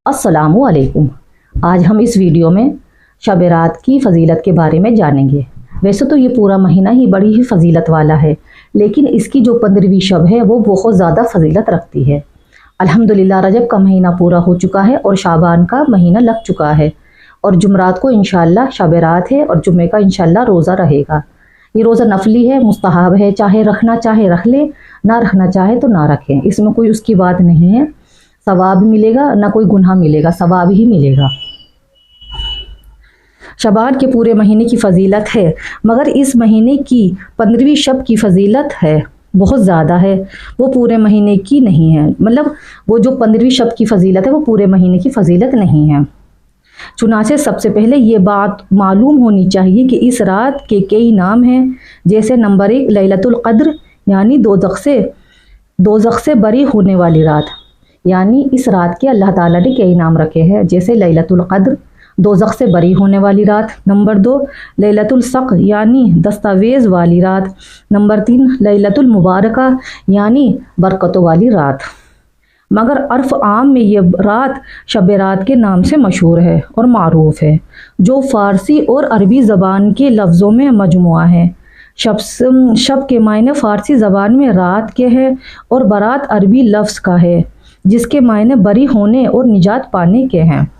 अस्सलामु अलैकुम। आज हम इस वीडियो में शब रात की फ़जीलत के बारे में जानेंगे। वैसे तो ये पूरा महीना ही बड़ी ही फ़जीलत वाला है, लेकिन इसकी जो 15वीं शब है वो बहुत ज़्यादा फ़जीलत रखती है। अल्हम्दुलिल्लाह रजब का महीना पूरा हो चुका है और शाबान का महीना लग चुका है और जुमरात को इंशाअल्लाह शब रात है और जुम्मे का इंशाअल्लाह रोज़ा रहेगा। ये रोज़ा नफली है, मुस्तहब है, चाहे रखना चाहे रख ले, ना रखना चाहे तो ना रखें। इसमें कोई उसकी बात नहीं है। सवाब मिलेगा ना कोई गुनाह मिलेगा, सवाब ही मिलेगा। शबान के पूरे महीने की फ़जीलत है, मगर इस महीने की 15वीं शब की फ़जीलत है बहुत ज़्यादा है, वो पूरे महीने की नहीं है। मतलब वो जो 15वीं शब की फ़जीलत है वो पूरे महीने की फ़जीलत नहीं है। चुनाचे सबसे पहले ये बात मालूम होनी चाहिए कि इस रात के कई नाम हैं। जैसे नंबर 1 लैलतुल क़द्र, यानी दोज़ख से बरी होने वाली रात। यानी इस रात के अल्लाह ताला ने कई नाम रखे हैं, जैसे लैलतुल क़द्र, दोज़ख से बरी होने वाली रात। नंबर 2 लैलतुल सक़, यानी दस्तावेज़ वाली रात। नंबर 3 लैलतुल मुबारका, यानी बरकतों वाली रात। मगर अर्फ़ आम में ये रात शब रात के नाम से मशहूर है और मारूफ़ है, जो फ़ारसी और अरबी ज़बान के लफ्ज़ों में मजमुआ है। शब के मायने फ़ारसी ज़बान में रात के हैं और बारात अरबी लफ्ज़ का है, जिसके मायने बरी होने और निजात पाने के हैं।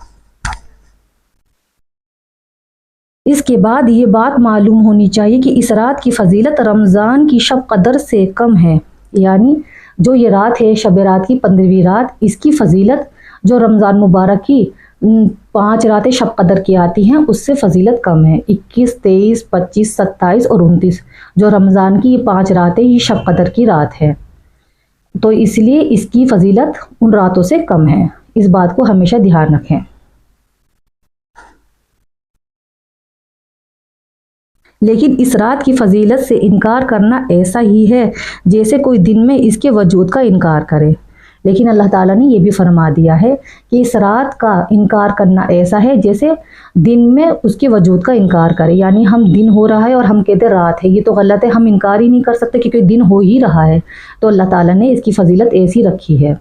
इसके बाद ये बात मालूम होनी चाहिए कि इस रात की फ़जीलत रमज़ान की शब कदर से कम है। यानी जो ये रात है शब रात की 15वीं रात, इसकी फ़जीलत जो रमज़ान मुबारक की 5 रातें शब कदर की आती हैं उससे फ़जीलत कम है। 21, 23, 25, 27 और 29 जो रमज़ान की ये 5 रातें ये शब कदर की रात है, तो इसलिए इसकी फ़जीलत उन रातों से कम है। इस बात को हमेशा ध्यान रखें। लेकिन इस रात की फ़जीलत से इनकार करना ऐसा ही है जैसे कोई दिन में इसके वजूद का इनकार करे। लेकिन अल्लाह ताला ने यह भी फरमा दिया है कि इस रात का इनकार करना ऐसा है जैसे दिन में उसके वजूद का इनकार करे। यानी हम दिन हो रहा है और हम कहते रात है, ये तो गलत है, हम इनकार ही नहीं कर सकते क्योंकि दिन हो ही रहा है। तो अल्लाह ताला ने इसकी फ़जीलत ऐसी रखी है।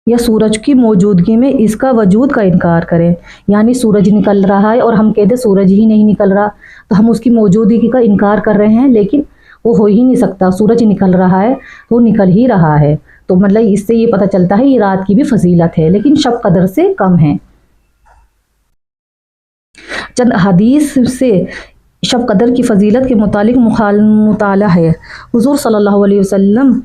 या सूरज की मौजूदगी में इसका वजूद का इनकार करें, यानी सूरज निकल रहा है और हम कहते सूरज ही नहीं निकल रहा, तो हम उसकी मौजूदगी का इनकार कर रहे हैं, लेकिन वो हो ही नहीं सकता। सूरज निकल रहा है तो निकल ही रहा है। तो मतलब इससे ये पता चलता है ये रात की भी फ़जीलत है, लेकिन शब कदर से कम है। चंद हदीस से शब कदर की फ़जीलत के मुतालिक मुताला है। हुज़ूर सल्लल्लाहु अलैहि वसल्लम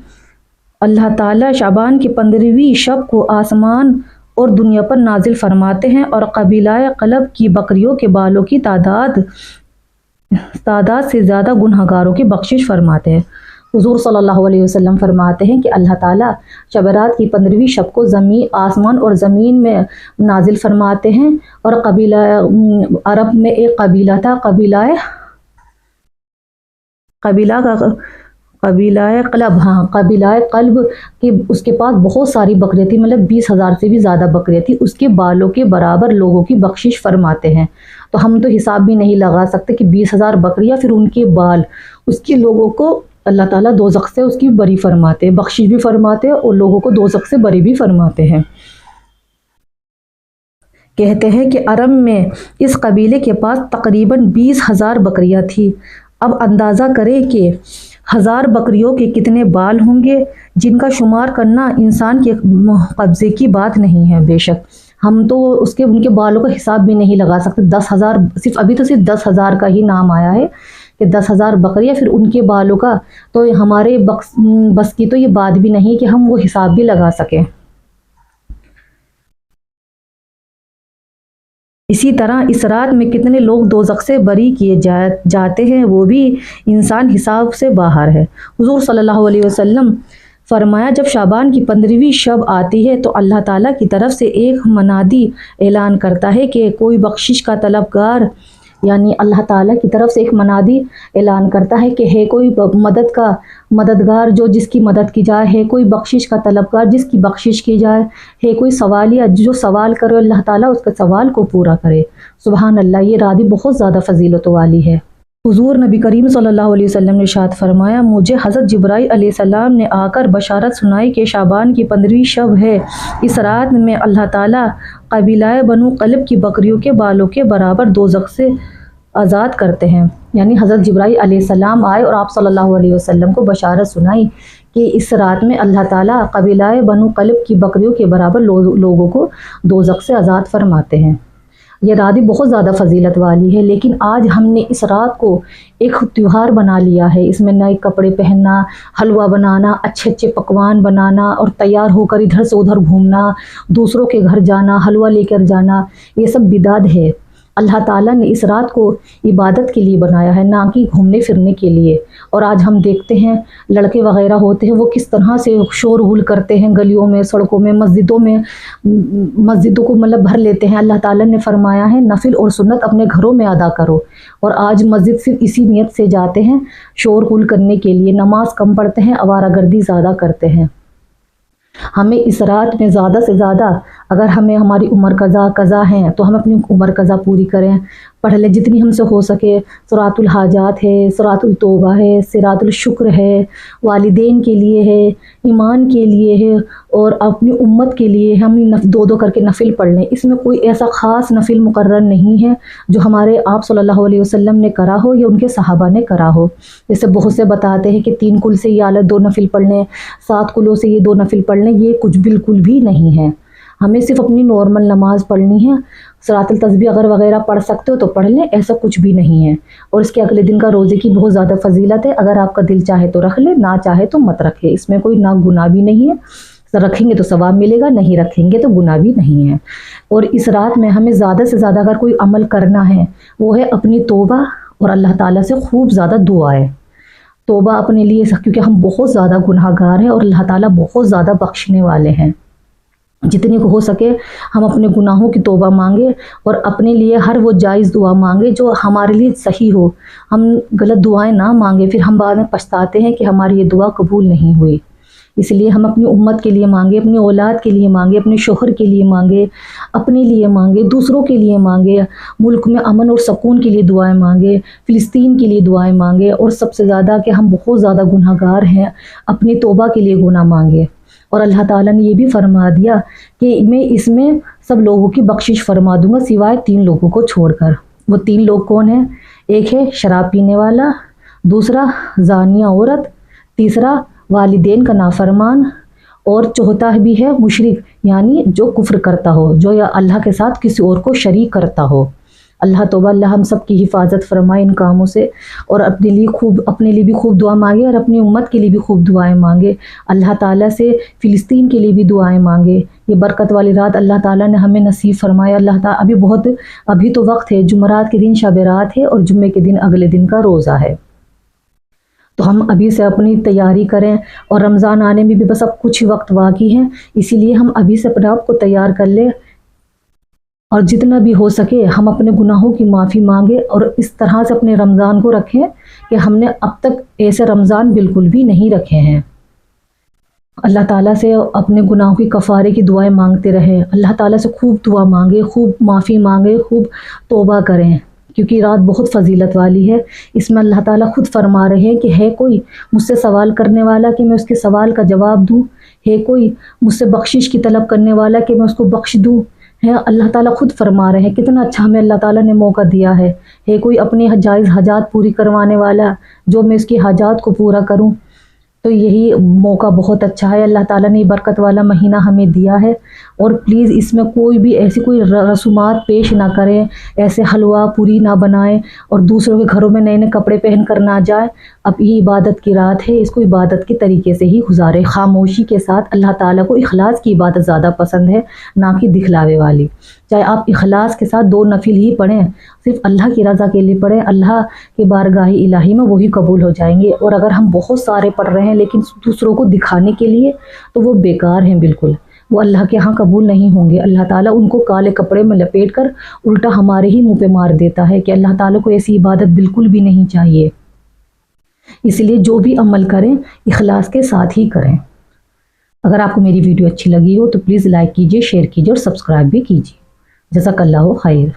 अल्लाह ताला शाबान की 15वीं शब को आसमान और दुनिया पर नाजिल फरमाते हैं और कबीलाए क़लब की बकरियों के बालों की तादाद से ज़्यादा गुनहगारों की बख्शिश फरमाते हैं। हुज़ूर सल्लल्लाहु अलैहि वसल्लम फरमाते हैं कि अल्लाह ताला शब रात की 15वीं शब को आसमान और ज़मीन में नाजिल फरमाते हैं। और कबीला अरब में एक कबीला था, कबीलाए क़लब, हाँ कबीलाए क़ल्ब के उसके पास बहुत सारी बकरियाँ थी, मतलब 20,000 से भी ज़्यादा बकरियाँ थी। उसके बालों के बराबर लोगों की बख्शिश फरमाते हैं। तो हम तो हिसाब भी नहीं लगा सकते कि 20,000 बकरियाँ फिर उनके बाल, उसके लोगों को अल्लाह ताला दोज़ख से उसकी बरी फरमाते हैं, बख्शिश भी फरमाते हैं और लोगों को दोज़ख से बरी भी फरमाते हैं। कहते हैं कि अरब में इस कबीले के पास तकरीबन 20,000 बकरियाँ थी। अब अंदाज़ा करें कि 1000 बकरियों के कितने बाल होंगे, जिनका शुमार करना इंसान के कब्ज़े की बात नहीं है। बेशक हम तो उनके बालों का हिसाब भी नहीं लगा सकते। 10,000 अभी तो सिर्फ 10,000 का ही नाम आया है कि 10,000 बकरियाँ, फिर उनके बालों का तो हमारे बस की तो ये बात भी नहीं कि हम वो हिसाब भी लगा सकें। इसी तरह इस रात में कितने लोग दोज़ख से बरी किए जाते हैं, वो भी इंसान हिसाब से बाहर है। हुज़ूर सल्लल्लाहु अलैहि वसल्लम फरमाया, जब शाबान की 15वीं शब आती है तो अल्लाह ताला की तरफ से एक मनादी ऐलान करता है कि कोई बख्शिश का तलबगार, यानी अल्लाह ताला की तरफ से एक मनादी ऐलान करता है कि है कोई मददगार जो जिसकी मदद की जाए, है कोई बख्शिश का तलबगार जिसकी बख्शिश की जाए, है कोई सवालिया जो सवाल करे अल्लाह ताला उसके सवाल को पूरा करे। सुबहान अल्लाह, ये रात बहुत ज़्यादा फ़जीलत वाली है। हुजूर नबी करीम सल्लल्लाहु अलैहि वसल्लम ने इरशाद फरमाया, मुझे हज़रत जिब्राईल अलैहिस्सलाम ने आकर बशारत सुनाई कि शाबान की 15वीं शब है। इस रात में अल्लाह ताला कबीलाए बनु क़लब की बकरियों के बालों के बराबर दोज़ख से आज़ाद करते हैं। यानी हज़रत जिब्राईल अलैहिस्सलाम आए और आप सल्लल्लाहु अलैहि वसल्लम को बशारत सुनाई कि इस रात में अल्लाह ताला कबीलाए बनु क़लब की बकरियों के बराबर लोगों को दोज़ख से आज़ाद फरमाते हैं। ये रात भी बहुत ज़्यादा फजीलत वाली है, लेकिन आज हमने इस रात को एक त्यौहार बना लिया है। इसमें नए कपड़े पहनना, हलवा बनाना, अच्छे अच्छे पकवान बनाना और तैयार होकर इधर से उधर घूमना, दूसरों के घर जाना, हलवा लेकर जाना, ये सब बिदात है। अल्लाह ताला ने इस रात को इबादत के लिए बनाया है, ना कि घूमने फिरने के लिए। और आज हम देखते हैं लड़के वगैरह होते हैं वो किस तरह से शोर गुल करते हैं गलियों में, सड़कों में, मस्जिदों में, मस्जिदों को मतलब भर लेते हैं। अल्लाह ताला ने फरमाया है नफिल और सुन्नत अपने घरों में अदा करो, और आज मस्जिद सिर्फ इसी नियत से जाते हैं, शोर गुल करने के लिए। नमाज कम पढ़ते हैं, आवारागर्दी ज़्यादा करते हैं। हमें इस रात में ज़्यादा से ज़्यादा, अगर हमें हमारी उम्र कज़ा हैं तो हम अपनी उम्र कज़ा पूरी करें, पढ़ लें जितनी हमसे हो सके। सूरतुल हाजात है, सूरतुल तौबा है, सिरातुल शुक्र है, वालिदैन के लिए है, ईमान के लिए है और अपनी उम्मत के लिए हम दो दो करके नफिल पढ़ लें। इसमें कोई ऐसा ख़ास नफिल मुकर्रर नहीं है जो हमारे आप सल्लल्लाहु अलैहि वसल्लम ने करा हो या उनके सहाबा ने करा हो। जैसे बहुत से बताते हैं कि 3 कुल से ये आलत 2 नफिल पढ़ लें, 7 कुलों से ये 2 नफिल पढ़ लें, ये कुछ बिल्कुल भी नहीं है। हमें सिर्फ अपनी नॉर्मल नमाज पढ़नी है। सलातुल तस्बीह अगर वगैरह पढ़ सकते हो तो पढ़ लें, ऐसा कुछ भी नहीं है। और इसके अगले दिन का रोज़े की बहुत ज़्यादा फजीलत है। अगर आपका दिल चाहे तो रख ले, ना चाहे तो मत रखे, इसमें कोई ना गुनाह भी नहीं है। रखेंगे तो सवाब मिलेगा, नहीं रखेंगे तो गुनाह भी नहीं है। और इस रात में हमें ज़्यादा से ज़्यादा अगर कोई अमल करना है वो है अपनी तौबा और अल्लाह ताला से खूब ज़्यादा दुआएं। तौबा अपने लिए, क्योंकि हम बहुत ज़्यादा गुनाहगार हैं और अल्लाह ताला बहुत ज़्यादा बख्शने वाले हैं। जितनी को हो सके हम अपने गुनाहों की तौबा मांगे और अपने लिए हर वो जायज़ दुआ मांगे जो हमारे लिए सही हो। हम गलत दुआएं ना मांगे, फिर हम बाद में पछताते हैं कि हमारी ये दुआ कबूल नहीं हुई। इसलिए हम अपनी उम्मत के लिए मांगे, अपनी औलाद के लिए मांगे, अपने शोहर के लिए मांगे, अपने लिए मांगे, दूसरों के लिए मांगे, मुल्क में अमन और सुकून के लिए दुआएं मांगे, फ़िलिस्तीन के लिए दुआएं मांगे, और सबसे ज़्यादा कि हम बहुत ज़्यादा गुनहगार हैं, अपनी तौबा के लिए गुनाह मांगे। और अल्लाह ताला ने ये भी फरमा दिया कि मैं इसमें सब लोगों की बख्शिश फरमा दूंगा सिवाय 3 लोगों को छोड़कर। वो 3 लोग कौन हैं? एक है शराब पीने वाला, दूसरा ज़ानिया औरत, तीसरा वालिदैन का नाफरमान, और चौथा भी है मुशरिक, यानी जो कुफ्र करता हो, जो या अल्लाह के साथ किसी और को शरीक करता हो। अल्लाह तौबा अल्लाह हम सब की हिफाजत फरमाए इन कामों से। और अपने लिए भी खूब दुआ मांगे और अपनी उम्मत के लिए भी खूब दुआएं मांगे। अल्लाह ताला से फ़िलिस्तीन के लिए भी दुआएं मांगे। ये बरकत वाली रात अल्लाह ताला ने हमें नसीब फरमाया। अल्लाह ताला अभी तो वक्त है, जुमरात के दिन शब रात है और जुम्मे के दिन अगले दिन का रोज़ा है। तो हम अभी से अपनी तैयारी करें, और रमज़ान आने में भी बस अब कुछ ही वक्त बाकी है, इसीलिए हम अभी से अपने आप को तैयार कर लें और जितना भी हो सके हम अपने गुनाहों की माफ़ी मांगे और इस तरह से अपने रमज़ान को रखें कि हमने अब तक ऐसे रमज़ान बिल्कुल भी नहीं रखे हैं। अल्लाह ताला से अपने गुनाहों की कफ़ारे की दुआएं मांगते रहें। अल्लाह ताला से खूब दुआ मांगे, खूब माफ़ी मांगे, खूब तौबा करें, क्योंकि रात बहुत फजीलत वाली है। इसमें अल्लाह ताला खुद फरमा रहे हैं कि है कोई मुझसे सवाल करने वाला कि मैं उसके सवाल का जवाब दूँ, है कोई मुझसे बख्शिश की तलब करने वाला कि मैं उसको बख्श दूँ। है अल्लाह ताला खुद फरमा रहे हैं, कितना अच्छा हमें अल्लाह ताला ने मौका दिया है कोई अपने जायज़ हाजात पूरी करवाने वाला जो मैं उसकी हाजात को पूरा करूं। तो यही मौका बहुत अच्छा है, अल्लाह ताला ने बरकत वाला महीना हमें दिया है। और प्लीज़ इसमें कोई भी ऐसी कोई रसूमात पेश ना करें, ऐसे हलवा पूरी ना बनाएं और दूसरों के घरों में नए नए कपड़े पहन कर ना जाए। अब ये इबादत की रात है, इसको इबादत के तरीके से ही गुजारें, खामोशी के साथ। अल्लाह ताला को इखलास की इबादत ज़्यादा पसंद है, ना कि दिखलावे वाली। चाहे आप इखलास के साथ 2 नफिल ही पढ़ें, सिर्फ अल्लाह की रज़ा के लिए पढ़ें, अल्लाह के बारगाह इलाही में वही कबूल हो जाएंगे। और अगर हम बहुत सारे पढ़ रहे हैं लेकिन दूसरों को दिखाने के लिए, तो वो बेकार हैं बिल्कुल, वो अल्लाह के यहाँ कबूल नहीं होंगे। अल्लाह ताला उनको काले कपड़े में लपेट कर उल्टा हमारे ही मुँह पे मार देता है कि अल्लाह ताला को ऐसी इबादत बिल्कुल भी नहीं चाहिए। इसलिए जो भी अमल करें इखलास के साथ ही करें। अगर आपको मेरी वीडियो अच्छी लगी हो तो प्लीज़ लाइक कीजिए, शेयर कीजिए और सब्सक्राइब भी कीजिए। जज़ाकल्लाहु खैर।